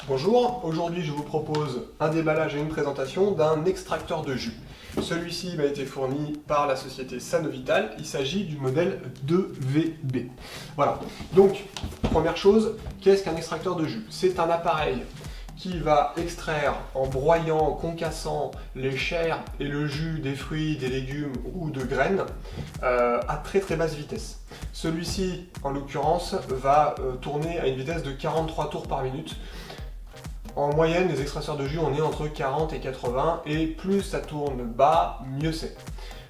Bonjour, aujourd'hui je vous propose un déballage et une présentation d'un extracteur de jus. Celui-ci m'a été fourni par la société Sanovital, il s'agit du modèle 2VB. Voilà, donc première chose, qu'est-ce qu'un extracteur de jus? C'est un appareil qui va extraire en broyant, en concassant les chairs et le jus des fruits, des légumes ou de graines à très basse vitesse. Celui-ci, en l'occurrence, va tourner à une vitesse de 43 tours par minute. En moyenne, les extracteurs de jus, on est entre 40 et 80, et plus ça tourne bas, mieux c'est.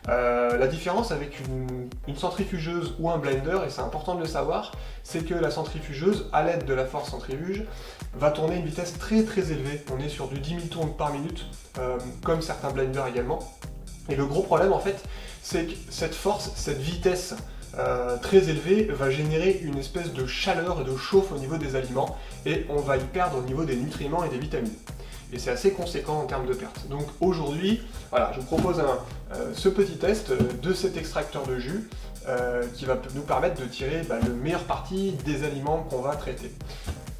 La différence avec une centrifugeuse ou un blender, et c'est important de le savoir, c'est que la centrifugeuse, à l'aide de la force centrifuge, va tourner à une vitesse très élevée. On est sur du 10 000 tours par minute, comme certains blenders également. Et le gros problème en fait, c'est que cette force, cette vitesse très élevée va générer une espèce de chaleur et de chauffe au niveau des aliments, et on va y perdre au niveau des nutriments et des vitamines. Et c'est assez conséquent en termes de pertes. Donc aujourd'hui, voilà, je vous propose ce petit test de cet extracteur de jus qui va nous permettre de tirer le meilleur parti des aliments qu'on va traiter.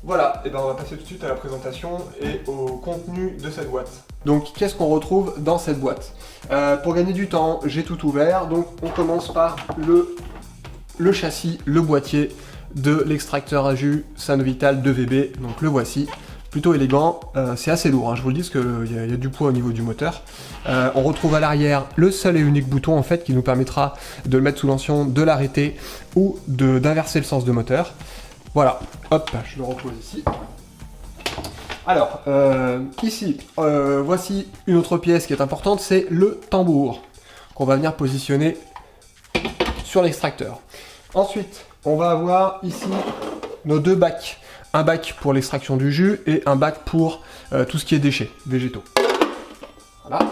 Voilà, et on va passer tout de suite à la présentation et au contenu de cette boîte. Donc qu'est-ce qu'on retrouve dans cette boîte? Pour gagner du temps, j'ai tout ouvert, donc on commence par le châssis, le boîtier de l'extracteur à jus Sanovital 2VB, donc le voici. Plutôt élégant, c'est assez lourd, hein, je vous le dis, parce qu'il y a du poids au niveau du moteur. On retrouve à l'arrière le seul et unique bouton en fait qui nous permettra de le mettre sous tension, de l'arrêter ou d'inverser le sens de moteur. Voilà, hop, je le repose ici. Alors, ici, voici une autre pièce qui est importante, c'est le tambour qu'on va venir positionner sur l'extracteur. Ensuite, on va avoir ici nos deux bacs. Un bac pour l'extraction du jus et un bac pour tout ce qui est déchets végétaux. Voilà.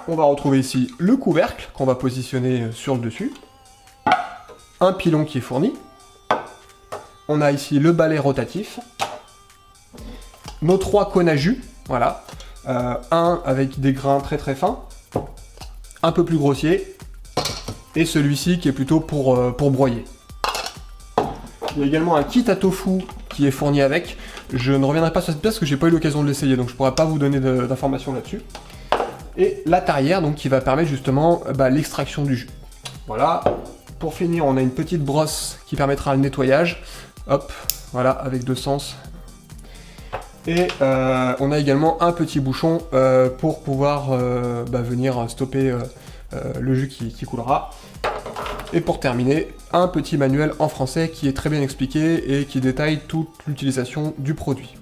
On va retrouver ici le couvercle qu'on va positionner sur le dessus. Un pilon qui est fourni. On a ici le balai rotatif. Nos trois cônes à jus. Voilà. Un avec des grains très fins. Un peu plus grossier. Et celui-ci qui est plutôt pour broyer. Il y a également un kit à tofu qui est fourni avec. Je ne reviendrai pas sur cette pièce parce que j'ai pas eu l'occasion de l'essayer, donc je pourrais pas vous donner d'informations là-dessus. Et la tarière donc qui va permettre justement l'extraction du jus. Voilà. Pour finir, on a une petite brosse qui permettra le nettoyage. Hop, voilà, avec deux sens. Et on a également un petit bouchon pour pouvoir venir stopper le jus qui coulera. Et pour terminer, un petit manuel en français qui est très bien expliqué et qui détaille toute l'utilisation du produit.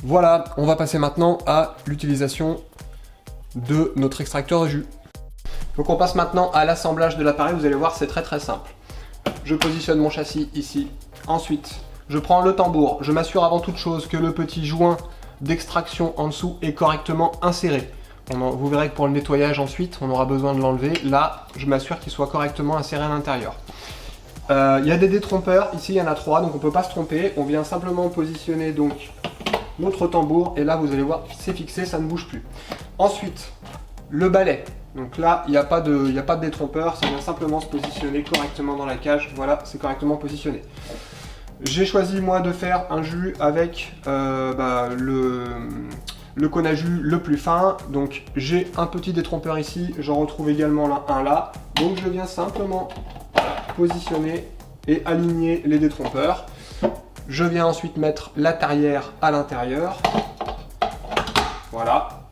Voilà, on va passer maintenant à l'utilisation de notre extracteur de jus. Donc on passe maintenant à l'assemblage de l'appareil, vous allez voir c'est très simple. Je positionne mon châssis ici, ensuite je prends le tambour, je m'assure avant toute chose que le petit joint d'extraction en dessous est correctement inséré. Vous verrez que pour le nettoyage ensuite, on aura besoin de l'enlever. Là, je m'assure qu'il soit correctement inséré à l'intérieur. Il y a des détrompeurs, ici il y en a 3, donc on ne peut pas se tromper. On vient simplement positionner donc notre tambour, et là vous allez voir, c'est fixé, ça ne bouge plus. Ensuite, le balai. Donc là, il n'y a pas de détrompeur, ça vient simplement se positionner correctement dans la cage. Voilà, c'est correctement positionné. J'ai choisi moi de faire un jus avec le cône à jus le plus fin, donc j'ai un petit détrompeur ici, j'en retrouve également un là, donc je viens simplement positionner et aligner les détrompeurs. Je viens ensuite mettre la tarière à l'intérieur, voilà.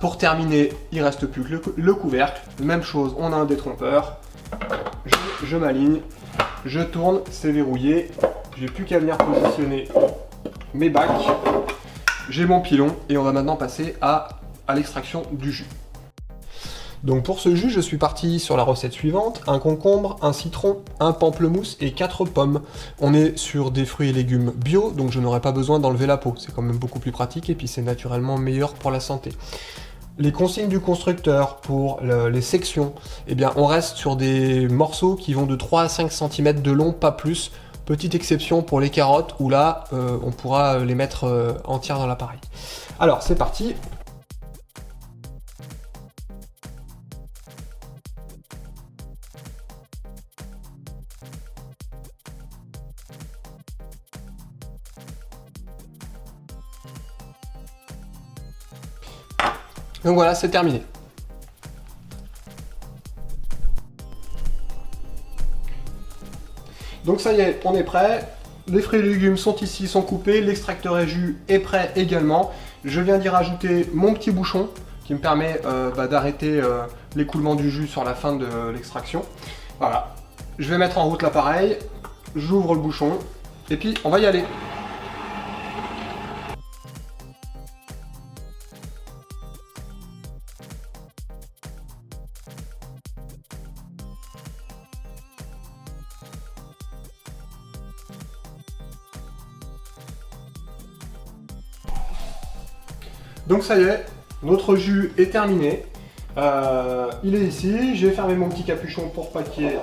Pour terminer, il reste plus que le couvercle, même chose, on a un détrompeur, je m'aligne, je tourne, c'est verrouillé, j'ai plus qu'à venir positionner mes bacs. J'ai mon pilon et on va maintenant passer à l'extraction du jus. Donc pour ce jus, je suis parti sur la recette suivante: un concombre, un citron, un pamplemousse et 4 pommes. On est sur des fruits et légumes bio, donc je n'aurai pas besoin d'enlever la peau. C'est quand même beaucoup plus pratique et puis c'est naturellement meilleur pour la santé. Les consignes du constructeur pour les sections, eh bien on reste sur des morceaux qui vont de 3 à 5 cm de long, pas plus. Petite exception pour les carottes où là on pourra les mettre entières dans l'appareil. Alors c'est parti. Donc voilà, c'est terminé. Donc ça y est, on est prêt. Les fruits et légumes sont ici, sont coupés. L'extracteur à jus est prêt également. Je viens d'y rajouter mon petit bouchon qui me permet d'arrêter l'écoulement du jus sur la fin de l'extraction. Voilà. Je vais mettre en route l'appareil. J'ouvre le bouchon et puis on va y aller. Donc ça y est, notre jus est terminé. Il est ici. J'ai fermé mon petit capuchon pour pas qu'il y ait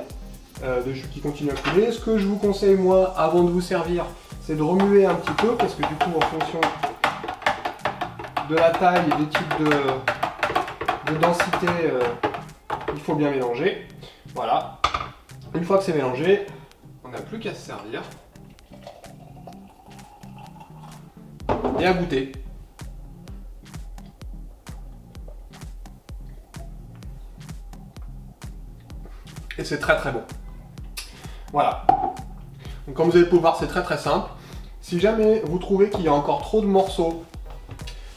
de jus qui continue à couler. Ce que je vous conseille, moi, avant de vous servir, c'est de remuer un petit peu, parce que du coup, en fonction de la taille et des types de densité, il faut bien mélanger. Voilà. Une fois que c'est mélangé, on n'a plus qu'à se servir. Et à goûter. Et c'est très très bon. Voilà. Donc comme vous allez pouvoir voir, c'est très très simple. Si jamais vous trouvez qu'il y a encore trop de morceaux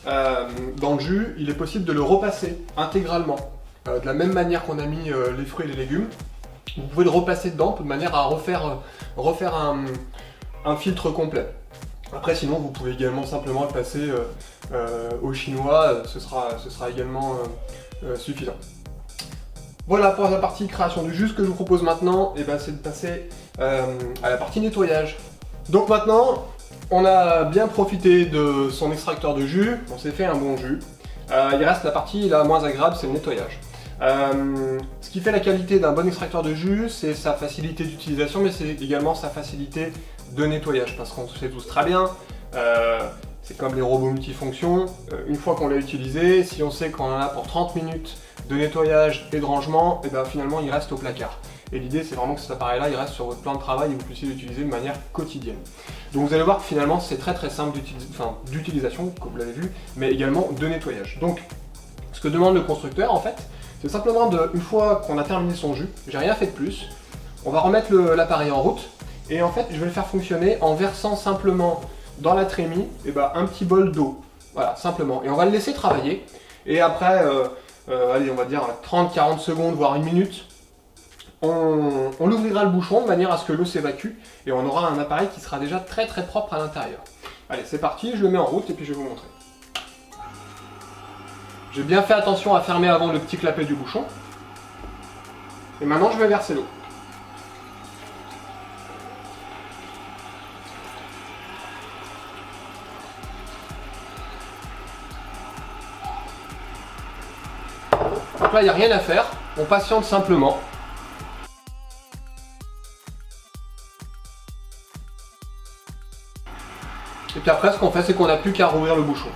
dans le jus, il est possible de le repasser intégralement. De la même manière qu'on a mis les fruits et les légumes. Vous pouvez le repasser dedans de manière à refaire un filtre complet. Après sinon vous pouvez également simplement le passer au chinois, ce sera également suffisant. Voilà pour la partie création du jus. Ce que je vous propose maintenant, c'est de passer à la partie nettoyage. Donc maintenant, on a bien profité de son extracteur de jus, on s'est fait un bon jus. Il reste la partie la moins agréable, c'est le nettoyage. Ce qui fait la qualité d'un bon extracteur de jus, c'est sa facilité d'utilisation, mais c'est également sa facilité de nettoyage, parce qu'on sait tous très bien, c'est comme les robots multifonctions, une fois qu'on l'a utilisé, si on sait qu'on en a pour 30 minutes de nettoyage et de rangement, et finalement il reste au placard. Et l'idée c'est vraiment que cet appareil là il reste sur votre plan de travail et que vous puissiez l'utiliser de manière quotidienne. Donc vous allez voir que finalement c'est très très simple d'utilisation, comme vous l'avez vu, mais également de nettoyage. Donc ce que demande le constructeur en fait, c'est simplement une fois qu'on a terminé son jus, j'ai rien fait de plus, on va remettre l'appareil en route, et en fait je vais le faire fonctionner en versant simplement dans la trémie un petit bol d'eau. Voilà, simplement. Et on va le laisser travailler, et après allez, on va dire 30-40 secondes, voire une minute, on ouvrira le bouchon de manière à ce que l'eau s'évacue et on aura un appareil qui sera déjà très très propre à l'intérieur. Allez, c'est parti, je le mets en route et puis je vais vous montrer. J'ai bien fait attention à fermer avant le petit clapet du bouchon. Et maintenant, je vais verser l'eau. Donc là, il n'y a rien à faire, on patiente simplement. Et puis après, ce qu'on fait, c'est qu'on n'a plus qu'à rouvrir le bouchon.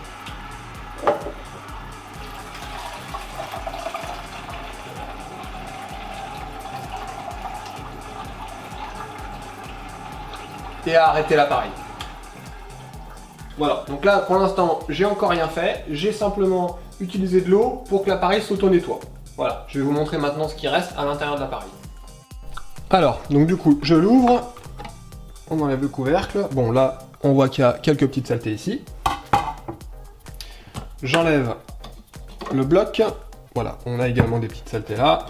Et à arrêter l'appareil. Voilà, donc là, pour l'instant, j'ai encore rien fait. J'ai simplement utilisé de l'eau pour que l'appareil s'auto-nettoie. Voilà, je vais vous montrer maintenant ce qui reste à l'intérieur de l'appareil. Alors, donc du coup, je l'ouvre. On enlève le couvercle. Bon, là, on voit qu'il y a quelques petites saletés ici. J'enlève le bloc. Voilà, on a également des petites saletés là.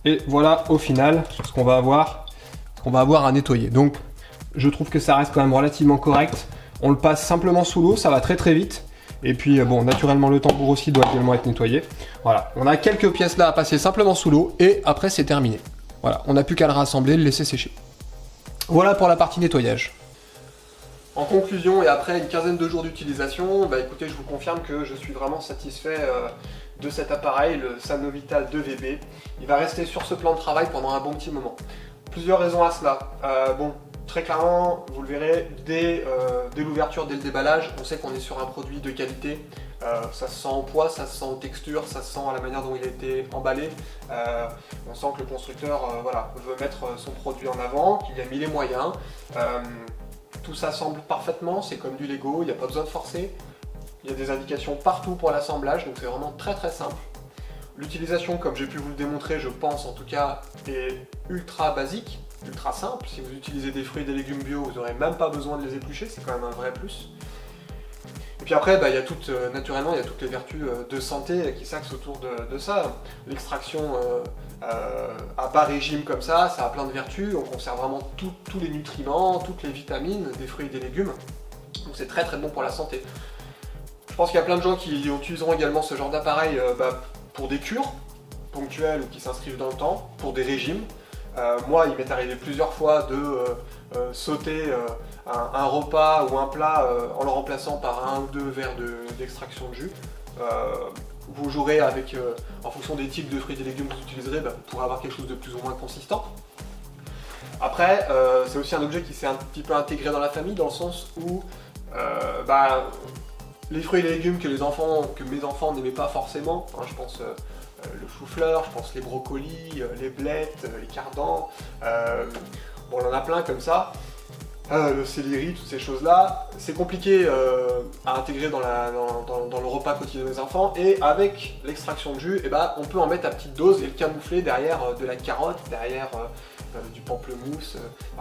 Et voilà, au final, ce qu'on va avoir à nettoyer. Donc, je trouve que ça reste quand même relativement correct. On le passe simplement sous l'eau, ça va très très vite. Et puis, bon, naturellement, le tambour aussi doit également être nettoyé. Voilà, on a quelques pièces là à passer simplement sous l'eau. Et après, c'est terminé. Voilà, on n'a plus qu'à le rassembler, le laisser sécher. Voilà pour la partie nettoyage. En conclusion, et après une quinzaine de jours d'utilisation, écoutez, je vous confirme que je suis vraiment satisfait de cet appareil, le Sanovital 2VB. Il va rester sur ce plan de travail pendant un bon petit moment. Plusieurs raisons à cela. Bon, très clairement, vous le verrez, dès l'ouverture, dès le déballage, on sait qu'on est sur un produit de qualité. Ça se sent au poids, ça se sent aux textures, ça se sent à la manière dont il a été emballé. On sent que le constructeur veut mettre son produit en avant, qu'il a mis les moyens. Tout ça semble parfaitement, c'est comme du Lego, il n'y a pas besoin de forcer. Il Il y a des indications partout pour l'assemblage, donc c'est vraiment très très simple. L'utilisation, comme j'ai pu vous le démontrer, je pense en tout cas, est ultra basique, ultra simple. Si vous utilisez des fruits et des légumes bio, vous n'aurez même pas besoin de les éplucher, c'est quand même un vrai plus. Et puis après, il y a naturellement, il y a toutes les vertus de santé qui s'axent autour de ça. L'extraction à bas régime comme ça a plein de vertus. On conserve vraiment tous les nutriments, toutes les vitamines des fruits et des légumes. Donc c'est très très bon pour la santé. Je pense qu'il y a plein de gens qui utiliseront également ce genre d'appareil pour des cures ponctuelles ou qui s'inscrivent dans le temps, pour des régimes. Moi, il m'est arrivé plusieurs fois de sauter un repas ou un plat en le remplaçant par 1 ou 2 verres d'extraction de jus. Vous jouerez avec, en fonction des types de fruits et de légumes que vous utiliserez, vous pourrez avoir quelque chose de plus ou moins consistant. Après, c'est aussi un objet qui s'est un petit peu intégré dans la famille, dans le sens où les fruits et les légumes que mes enfants n'aimaient pas forcément, hein, je pense le chou-fleur, je pense les brocolis, les blettes, les cardans, bon, on en a plein comme ça, le céleri, toutes ces choses-là, c'est compliqué à intégrer dans le repas quotidien des enfants, et avec l'extraction de jus, on peut en mettre à petite dose et le camoufler derrière de la carotte, derrière du pamplemousse,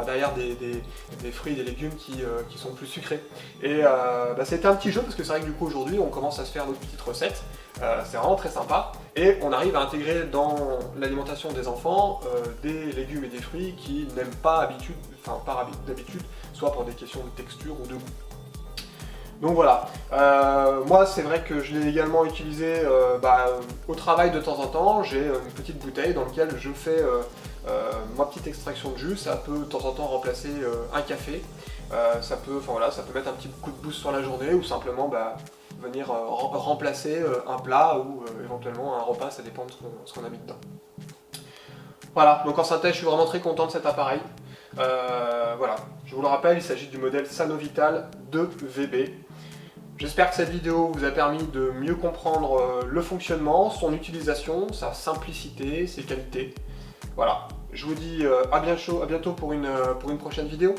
derrière des fruits et des légumes qui sont plus sucrés. Et c'était un petit jeu parce que c'est vrai que du coup aujourd'hui on commence à se faire nos petites recettes, c'est vraiment très sympa, et on arrive à intégrer dans l'alimentation des enfants des légumes et des fruits qu'ils n'aiment pas d'habitude, soit pour des questions de texture ou de goût. Donc voilà, moi c'est vrai que je l'ai également utilisé au travail de temps en temps. J'ai une petite bouteille dans laquelle je fais ma petite extraction de jus. Ça peut de temps en temps remplacer un café, ça peut mettre un petit coup de boost sur la journée, ou simplement venir remplacer un plat ou éventuellement un repas, ça dépend de ce qu'on a mis dedans. Voilà, donc en synthèse je suis vraiment très content de cet appareil. Voilà, je vous le rappelle, il s'agit du modèle Sanovital 2VB. J'espère que cette vidéo vous a permis de mieux comprendre le fonctionnement, son utilisation, sa simplicité, ses qualités. Voilà, je vous dis à bientôt pour une prochaine vidéo.